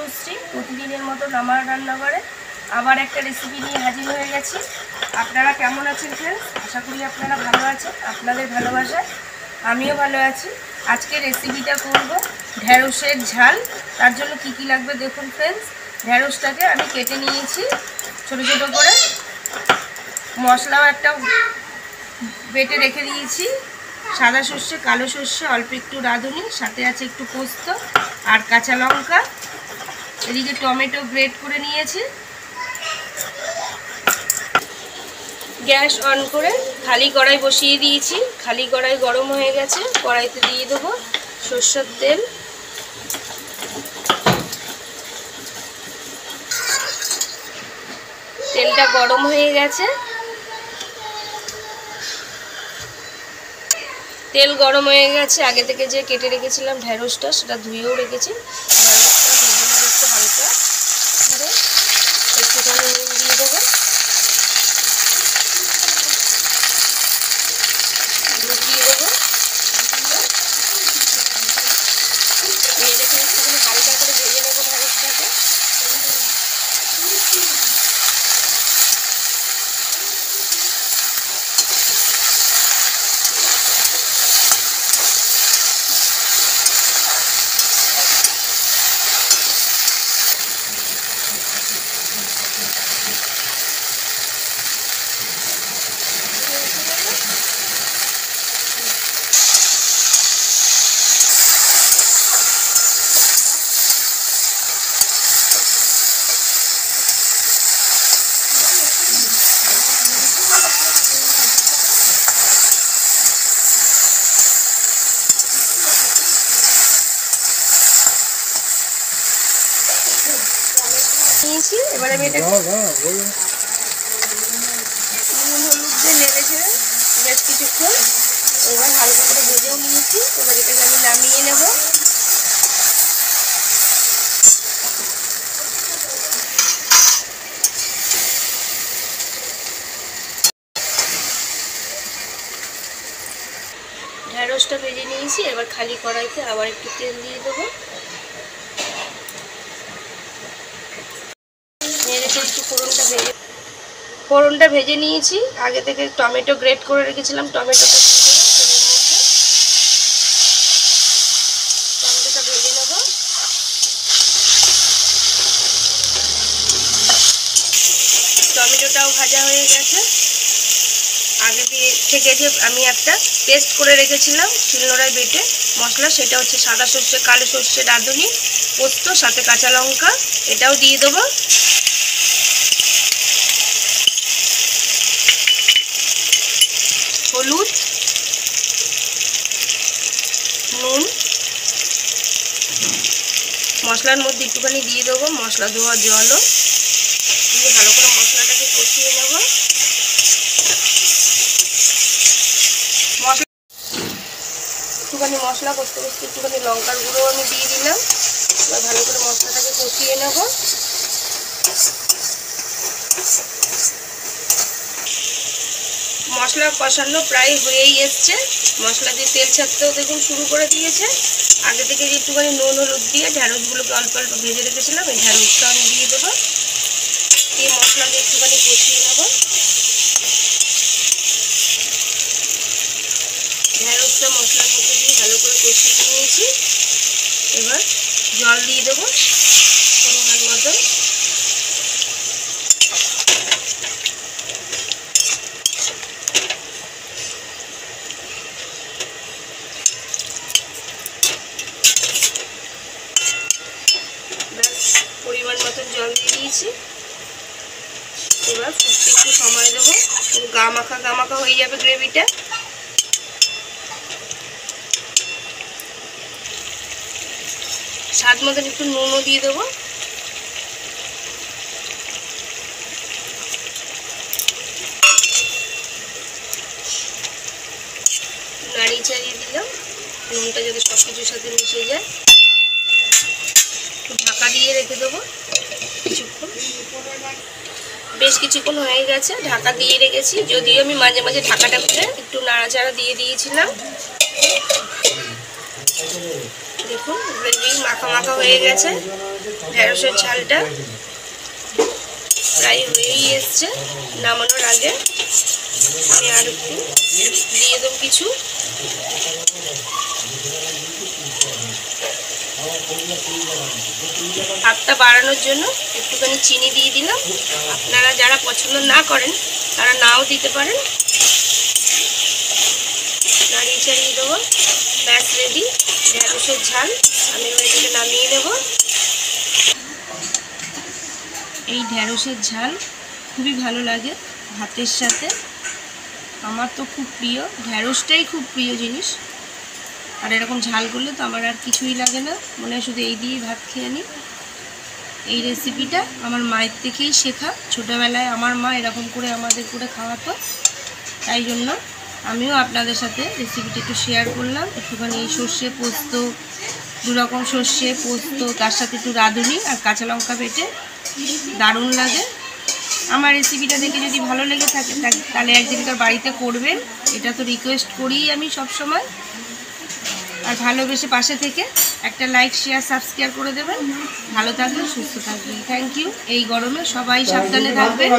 শুভশ্রী প্রতিদিনের মতন আমার রান্নাঘরে আবার একটা রেসিপি নিয়ে হাজির হয়ে গেছি। আপনারা কেমন আছেন ফ্রেন্ডস? আশা করি আপনারা ভালো আছেন। আপনাদের ভালোবাসায় আমিও ভালো আছি। আজকে রেসিপিটা করব ঢেঁড়সের ঝাল। তার জন্য কি কি লাগবে দেখুন ফ্রেন্ডস। ঢেঁড়সটাকে আমি কেটে নিয়েছি ছোটো ছোটো করে, মশলাও একটা বেটে রেখে দিয়েছি, সাদা সর্ষে, কালো সর্ষে, অল্প একটু রাঁধুনি, সাথে আছে একটু পোস্ত আর কাঁচা লঙ্কা। এদিকে টমেটো গ্রেট করে নিয়েছি। গ্যাস অন করে খালি কড়াই বসিয়ে দিয়েছি। খালি কড়াই গরম হয়ে গেছে। কড়াইতে দিয়ে দেবো সর্ষের তেল। তেলটা গরম হয়ে গেছে। তেল গরম হয়ে গেছে। আগে থেকে যে কেটে রেখেছিলাম ঢেঁড়সটা, সেটা ধুয়েও রেখেছি। ঢেঁড়সটা ভেজে নেব একটু হালকা করে, একটুখানি নুন দিয়ে দেবো, হলুদ দিয়ে দেবো, দিয়ে রেখে একটুখানি হালকা করে ভেজে নেবো ঢেঁড়সটাকে। নিয়েছি। এবার আমি এটা নুন হলুদ দিয়ে নেড়েছে বেশ কিছুক্ষণ। এবার হালকা করে ভেজেও নিয়েছি। এবার এটাকে আমি নামিয়ে নেব। ঢেঁড়সটা ভেজে নিয়েছি। এবার খালি কড়াইতে আবার একটু তেল দিয়ে দেবো। একটু ফোড়নটা ভেজে নিয়েছি। আগে থেকে টমেটো গ্রেট করে রেখেছিলাম, টমেটোটা দিয়ে দেবো তেলের মধ্যে। টমেটোটা ভেজে নেব। টমেটোটাও ভাজা হয়ে গেছে। আগে থেকে যে আমি একটা পেস্ট করে রেখেছিলাম শিলনোড়ায় বেটে মশলা, সেটা হচ্ছে সাদা সর্ষে, কালো সর্ষে, রাঁধুনি, পোস্ত, সাথে কাঁচা লঙ্কা, এটাও দিয়ে দেবো। হলুদ, নুন, মশলার মধ্যে একটুখানি দিয়ে দেবো মশলা ধোয়া জলও দিয়ে ভালো করে মশলাটাকে কষিয়ে নেব। একটুখানি মশলা কষতে কষতে একটুখানি লঙ্কার গুঁড়ো আমি দিয়ে দিলাম। এবার ভালো করে মশলাটাকে কষিয়ে নেব। মশলা কষানো প্রায় হয়েই এসছে। মশলা দিয়ে তেল ছাড়তেও দেখুন শুরু করে দিয়েছে। আগে থেকে যে একটুখানি নুন হলুদ দিয়ে ঢেঁড়সগুলোকে অল্প অল্প ভেজে রেখেছিলাম, এই ঢেঁড়সটা আমি দিয়ে দেবো। দিয়ে মশলা দিয়ে একটুখানি কষিয়ে নেব। ঢেঁড়সটা মশলার মধ্যে দিয়ে ভালো করে কষিয়ে নিয়েছি। এবার জল দিয়ে দেবো পরিমাণ মতো। পরিমাণ মতন জল দিয়ে দিয়েছি। এবার ফুটতে একটু সময় দেবো, গা মাখা হয়ে যাবে গ্রেভিটা। স্বাদ মতন একটু নুনও দিয়ে দেবো। নাড়িয়ে চাড়িয়ে দিলাম, নুনটা যাতে সব কিছুর সাথে মিশে যায়। ঢাকা দিয়ে রেখে দেবো কিছুক্ষণ। বেশ কিছুক্ষণ হয়ে গেছে, ঢাকা দিয়ে রেখেছি। যদিও আমি মাঝে মাঝে ঢাকাটা খুলে একটু নাড়াচাড়া দিয়ে দিয়েছিলাম। দেখুন গ্রেভি মাখা মাখা হয়ে গেছে। ঢেঁড়সের ঝালটা প্রায় হয়েই এসছে। নামানোর আগে আমি আর একটু দিয়ে দেবো কিছু স্বাদটা বাড়ানোর জন্য একটুখানি চিনি দিয়ে দিলাম। আপনারা যারা পছন্দ না করেন তারা নাও দিতে পারেন। নাড়িয়ে চাড়িয়ে দেবো। ব্যাস রেডি ঢেঁড়সের ঝাল। আমি এটাকে নামিয়ে নেব। এই ঢেঁড়সের ঝাল খুবই ভালো লাগে ভাতের সাথে। আমার তো খুব প্রিয়, ঢেঁড়সটাই খুব প্রিয় জিনিস। আর এরকম ঝাল করলে তো আমার আর কিছুই লাগে না, মনে হয় শুধু এই দিয়েই ভাত খেয়ে নিই। এই রেসিপিটা আমার মায়ের থেকেই শেখা। ছোটোবেলায় আমার মা এরকম করে আমাদের করে খাওয়াতো, তাই জন্য আমিও আপনাদের সাথে রেসিপিটা একটু শেয়ার করলাম। একটুখানি এই সর্ষে পোস্ত, দুরকম সর্ষে পোস্ত, তার সাথে একটু রাঁধুনি আর কাঁচা লঙ্কা বেটে দারুণ লাগে। আমার রেসিপিটা দেখে যদি ভালো লেগে থাকে তাহলে একদিনকার বাড়িতে করবেন, এটা তো রিকোয়েস্ট করি আমি সব সময়। আর ভালোবেসে পাশে থেকে একটা লাইক শেয়ার সাবস্ক্রাইব করে দেবেন। ভালো থাকবেন, সুস্থ থাকবেন। Thank you. এই গরমে সবাই সাবধানে থাকবেন।